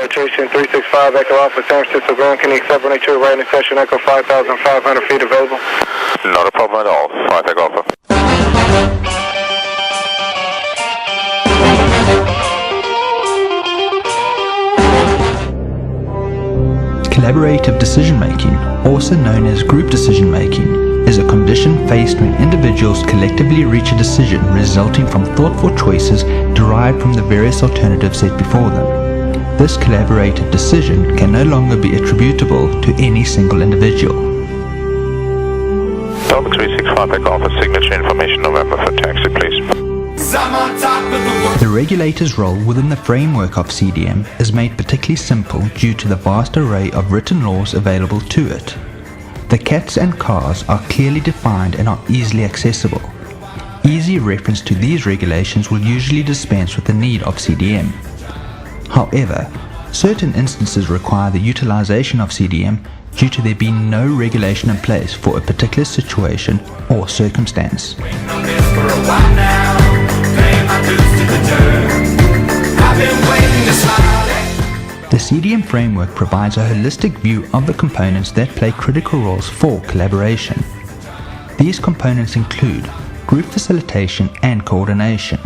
Chasing 365 Echo Alpha, San Francisco Ground. Can you accept 182 right in session, Echo 5,500 feet available? Not a problem at all. 5 Echo Alpha. Collaborative decision-making, also known as group decision-making, is a condition faced when individuals collectively reach a decision resulting from thoughtful choices derived from the various alternatives set before them. This collaborative decision can no longer be attributable to any single individual. Delta 365 Echo Alpha, signature information November for taxi, please. The regulator's role within the framework of CDM is made particularly simple due to the vast array of written laws available to it. The cats and cars are clearly defined and are easily accessible. Easy reference to these regulations will usually dispense with the need of CDM. However, certain instances require the utilization of CDM due to there being no regulation in place for a particular situation or circumstance. The CDM framework provides a holistic view of the components that play critical roles for collaboration. These components include group facilitation and coordination,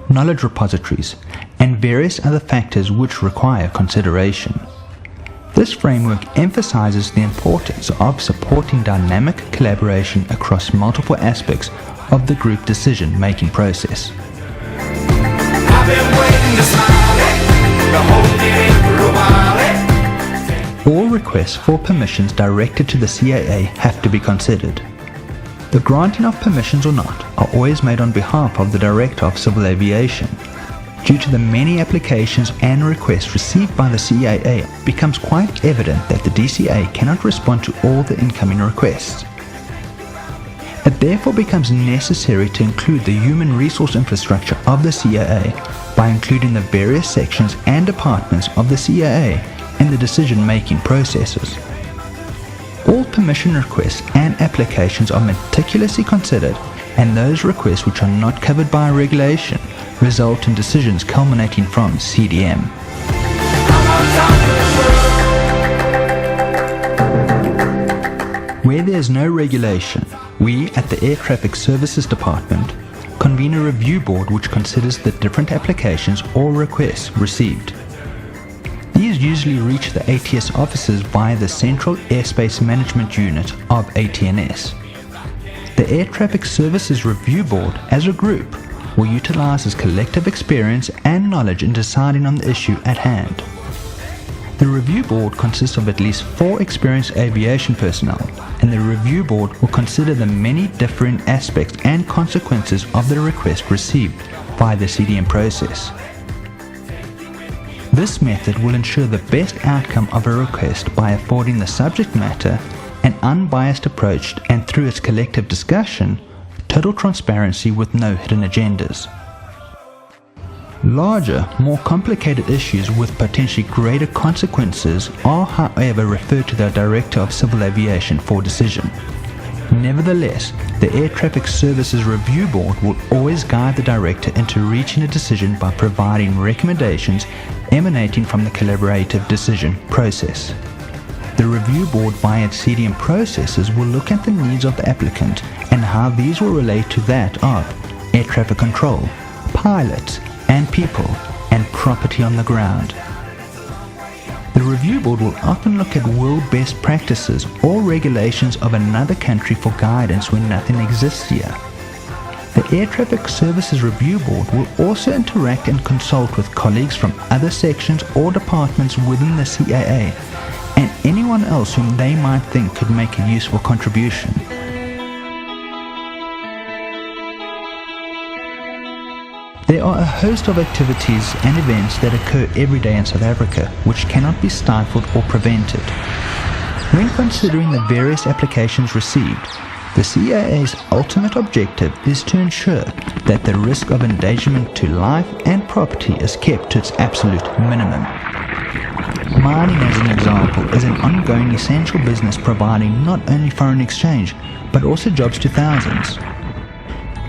knowledge repositories, and various other factors which require consideration. This framework emphasizes the importance of supporting dynamic collaboration across multiple aspects of the group decision-making process. All requests for permissions directed to the CAA have to be considered. The granting of permissions or not are always made on behalf of the Director of Civil Aviation. Due to the many applications and requests received by the CAA, it becomes quite evident that the DCA cannot respond to all the incoming requests. It therefore becomes necessary to include the human resource infrastructure of the CAA by including the various sections and departments of the CAA in the decision-making processes. All permission requests and applications are meticulously considered, and those requests which are not covered by a regulation result in decisions culminating from CDM. Where there is no regulation, we at the Air Traffic Services Department convene a review board which considers the different applications or requests received. These usually reach the ATS offices via the Central Airspace Management Unit of ATNS. The Air Traffic Services Review Board, as a group, will utilize its collective experience and knowledge in deciding on the issue at hand. The Review Board consists of at least 4 experienced aviation personnel, and the Review Board will consider the many differing aspects and consequences of the request received via the CDM process. This method will ensure the best outcome of a request by affording the subject matter an unbiased approach and, through its collective discussion, total transparency with no hidden agendas. Larger, more complicated issues with potentially greater consequences are, however, referred to the Director of Civil Aviation for decision. Nevertheless, the Air Traffic Services Review Board will always guide the Director into reaching a decision by providing recommendations emanating from the collaborative decision process. The Review Board, via its CDM processes, will look at the needs of the applicant and how these will relate to that of air traffic control, pilots, and people, and property on the ground. The Review Board will often look at world best practices or regulations of another country for guidance when nothing exists here. The Air Traffic Services Review Board will also interact and consult with colleagues from other sections or departments within the CAA and anyone else whom they might think could make a useful contribution. There are a host of activities and events that occur every day in South Africa which cannot be stifled or prevented. When considering the various applications received, the CAA's ultimate objective is to ensure that the risk of endangerment to life and property is kept to its absolute minimum. Mining, as an example, is an ongoing essential business providing not only foreign exchange but also jobs to thousands.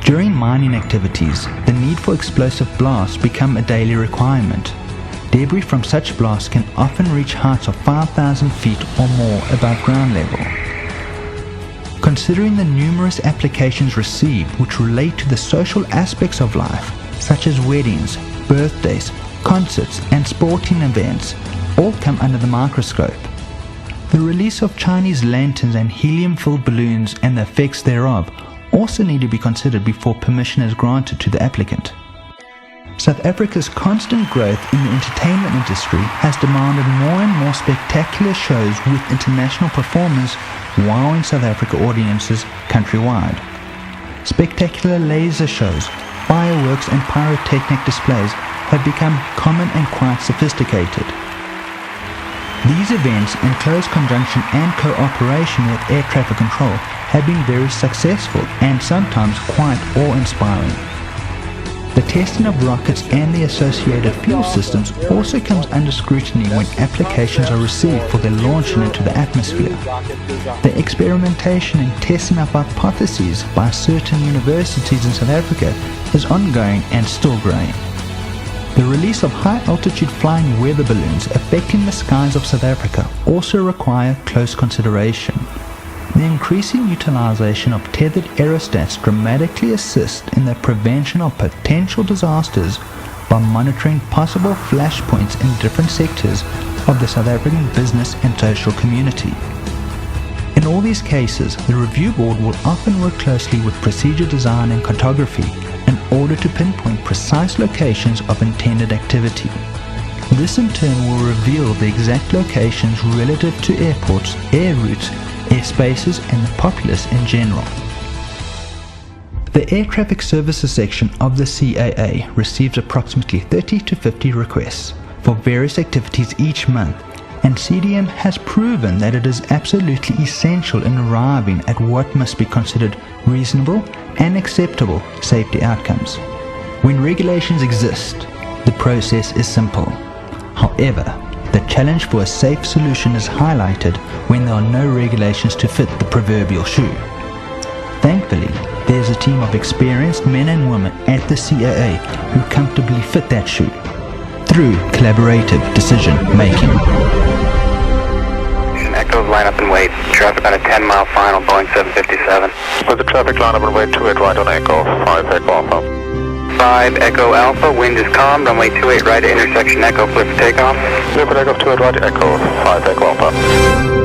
During mining activities, the need for explosive blasts become a daily requirement. debris from such blasts can often reach heights of 5,000 feet or more above ground level. Considering the numerous applications received which relate to the social aspects of life, such as weddings, birthdays, concerts, and sporting events, all come under the microscope. The release of Chinese lanterns and helium-filled balloons and the effects thereof also need to be considered before permission is granted to the applicant. South Africa's constant growth in the entertainment industry has demanded more and more spectacular shows with international performers wowing South Africa audiences countrywide. Spectacular laser shows, fireworks and pyrotechnic displays have become common and quite sophisticated. These events, in close conjunction and cooperation with air traffic control, have been very successful and sometimes quite awe-inspiring. The testing of rockets and the associated fuel systems also comes under scrutiny when applications are received for their launching into the atmosphere. The experimentation and testing of hypotheses by certain universities in South Africa is ongoing and still growing. The release of high-altitude flying weather balloons affecting the skies of South Africa also require close consideration. The increasing utilization of tethered aerostats dramatically assist in the prevention of potential disasters by monitoring possible flashpoints in different sectors of the South African business and social community. In all these cases, the review board will often work closely with procedure design and cartography in order to pinpoint precise locations of intended activity. This in turn will reveal the exact locations relative to airports, air routes, airspaces and the populace in general. The Air Traffic Services section of the CAA receives approximately 30 to 50 requests for various activities each month, and CDM has proven that it is absolutely essential in arriving at what must be considered reasonable and acceptable safety outcomes. When regulations exist, the process is simple. However, the challenge for a safe solution is highlighted when there are no regulations to fit the proverbial shoe. Thankfully, there is a team of experienced men and women at the CAA who comfortably fit that shoe through collaborative decision making. Echoes line up and wait. Traffic on a 10-mile final, Boeing 757. With the traffic line up and wait, 28 right on Echo, 5 Echo Alpha. 5 Echo Alpha, wind is calm, runway 28 right at intersection Echo, clear for takeoff. Clear for takeoff, 28 right, Echo, 5 Echo Alpha.